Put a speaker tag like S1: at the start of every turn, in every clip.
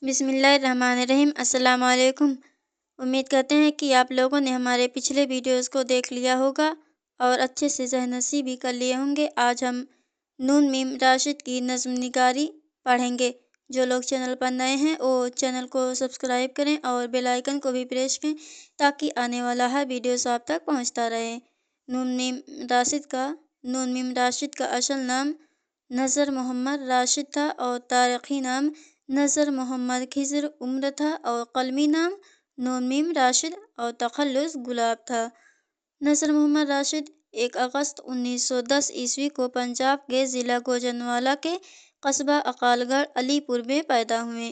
S1: بسم اللہ الرحمن الرحیم۔ السلام علیکم۔ امید کرتے ہیں کہ آپ لوگوں نے ہمارے پچھلے ویڈیوز کو دیکھ لیا ہوگا اور اچھے سے ذہن نشی بھی کر لیے ہوں گے۔ آج ہم نون میم راشد کی نظم نگاری پڑھیں گے۔ جو لوگ چینل پر نئے ہیں وہ چینل کو سبسکرائب کریں اور بیل آئیکن کو بھی پریس کریں تاکہ آنے والا ہر ویڈیوز آپ تک پہنچتا رہے۔ نون میم راشد کا اصل نام نذر محمد راشد تھا اور تاریخی نام نذر محمد خضر عمر تھا اور قلمی نام نون میم راشد اور تخلص گلاب تھا۔ نذر محمد راشد 1 اگست 1910 عیسوی کو پنجاب کے ضلع گوجرانوالہ کے قصبہ اقال گڑھ علی پور میں پیدا ہوئے۔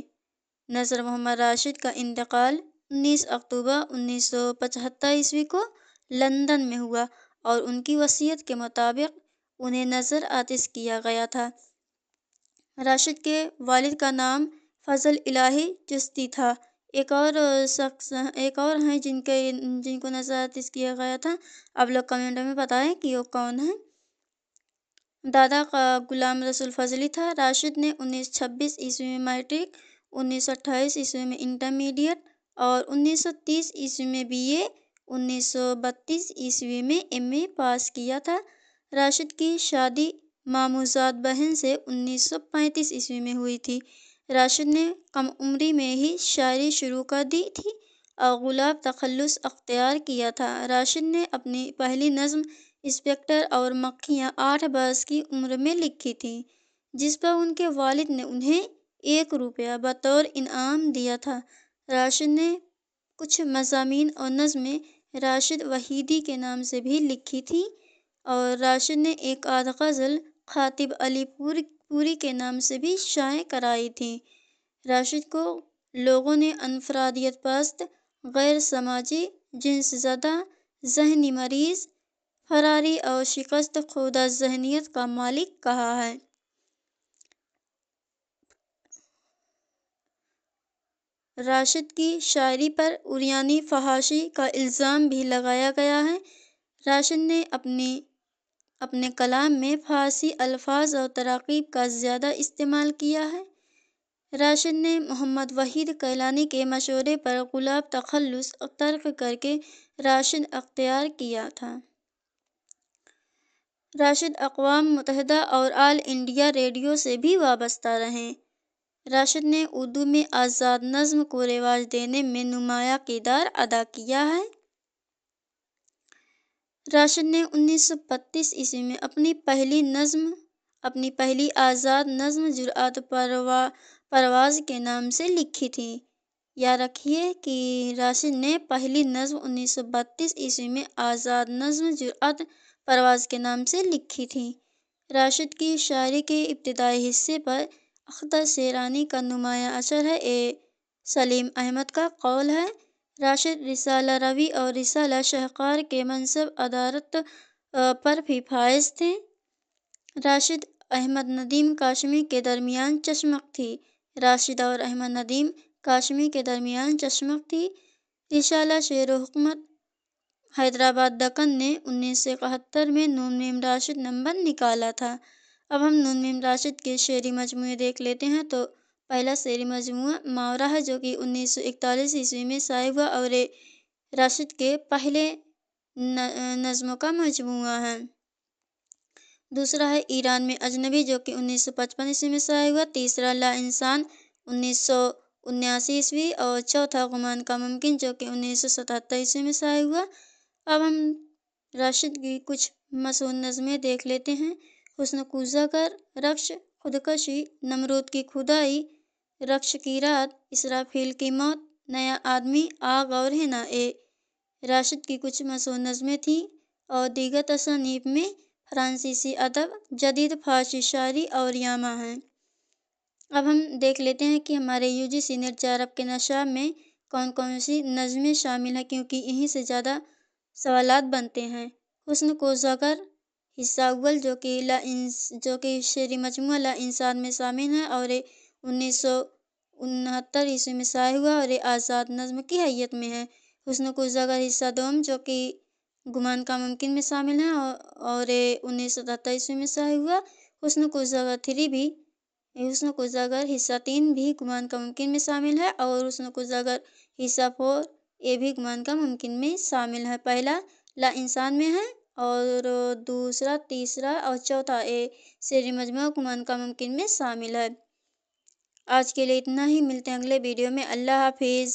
S1: نذر محمد راشد کا انتقال 19 اکتوبر 1975 عیسوی کو لندن میں ہوا اور ان کی وصیت کے مطابق انہیں نذر عطیہ کیا گیا تھا۔ راشد کے والد کا نام فضل الہی چشتی تھا۔ ایک اور ہیں جن کو نذر عطیہ کیا گیا تھا۔ آپ لوگ کمنٹ میں بتائیں کہ وہ کون ہیں۔ دادا کا غلام رسول فضلی تھا۔ راشد نے 1926 عیسوی میں میٹرک، 1928 عیسوی میں انٹرمیڈیٹ اور 1930 عیسوی میں BA، 1932 عیسوی میں MA پاس کیا تھا۔ راشد کی شادی ماموزاد بہن سے 1935 عیسوی میں ہوئی تھی۔ راشد نے کم عمری میں ہی شاعری شروع کر دی تھی اور گلاب تخلص اختیار کیا تھا۔ راشد نے اپنی پہلی نظم انسپکٹر اور مکھیاں 8 برس کی عمر میں لکھی تھی، جس پر ان کے والد نے انہیں 1 روپیہ بطور انعام دیا تھا۔ راشد نے کچھ مضامین اور نظمیں راشد وحیدی کے نام سے بھی لکھی تھیں اور راشد نے ایک آدھ غزل خاطب علی پوری کے نام سے بھی شائع کرائی تھی۔ راشد کو لوگوں نے انفرادیت پرست، غیر سماجی، جنس زدہ، ذہنی مریض، فراری اور شکست خوردہ ذہنیت کا مالک کہا ہے۔ راشد کی شاعری پر عریانی فحاشی کا الزام بھی لگایا گیا ہے۔ راشد نے اپنے کلام میں فارسی الفاظ اور تراکیب کا زیادہ استعمال کیا ہے۔ راشد نے محمد وحید کیلانی کے مشورے پر گلاب تخلص ترک کر کے راشد اختیار کیا تھا۔ راشد اقوام متحدہ اور آل انڈیا ریڈیو سے بھی وابستہ رہے۔ راشد نے اردو میں آزاد نظم کو رواج دینے میں نمایاں کردار ادا کیا ہے۔ راشد نے 1932 عیسوی میں اپنی پہلی آزاد نظم جرأت پرواز کے نام سے لکھی تھی۔ یاد رکھیے کہ راشد نے پہلی نظم 1932 عیسوی میں آزاد نظم جرأت پرواز کے نام سے لکھی تھی۔ راشد کی شاعری کے ابتدائی حصے پر اختر شیرانی کا نمایاں اثر ہے۔ سلیم احمد کا قول ہے، راشد رسالہ روی اور رسالہ شاہکار کے منصب ادارت پر بھی فائز تھے۔ راشد احمد ندیم کاشمی کے درمیان چشمک تھی۔ راشد اور احمد ندیم کاشمی کے درمیان چشمک تھی۔ رسالہ شعر و حکمت حیدرآباد دکن نے 1971 میں نون میم راشد نمبر نکالا تھا۔ اب ہم نون میم راشد کے شعری مجموعے دیکھ لیتے ہیں۔ تو پہلا شعری مجموعہ ماورا ہے جو کہ 1941 عیسوی میں شائع ہوا اور راشد کے پہلے نظموں کا مجموعہ ہے۔ دوسرا ہے ایران میں اجنبی جو کہ 1955 عیسوی میں شائع ہوا۔ تیسرا لا انسان 1979 عیسوی اور چوتھا گمان کا ممکن جو کہ 1977 عیسوی میں شائع ہوا۔ اب ہم راشد کی کچھ مشہور نظمیں دیکھ لیتے ہیں۔ حسن کوزہ گر، رقص، خودکشی، نمرود کی کھدائی، رقص کی رات، اسرافیل کی موت، نیا آدمی، آگ اور حنا راشد کی کچھ مشہور نظمیں تھیں اور دیگر تصانیف میں فرانسیسی ادب، جدید فارسی شاعری اور یاما ہیں۔ اب ہم دیکھ لیتے ہیں کہ ہمارے UGC نیٹ JARF کے نصاب میں کون کون سی نظمیں شامل ہیں کیونکہ یہیں سے زیادہ سوالات بنتے ہیں۔ حسن کوزہ گر حصہ اول جو کہ شعری مجموعہ لا انسان میں شامل ہے اور 1969 عیسوی میں شائع ہوا اور آزاد نظم کی حیثیت میں ہے۔ حسن کوزہ گر حصہ دوم جو کہ گمان کا ممکن میں شامل ہے اور 1977 عیسوی میں شائع ہوا۔ حسن کوزہ گر 3 بھی حسن کو زگر حصہ 3 بھی گمان کا ممکن میں شامل ہے اور حسن کو زگر حصہ 4 یہ بھی گمان کا ممکن میں شامل ہے۔ پہلا لا انسان میں ہے اور دوسرا، تیسرا اور چوتھا اے شعری مجموعہ گمان کا ممکن میں شامل ہے۔ آج کے لیے اتنا ہی، ملتے ہیں اگلے ویڈیو میں۔ اللہ حافظ۔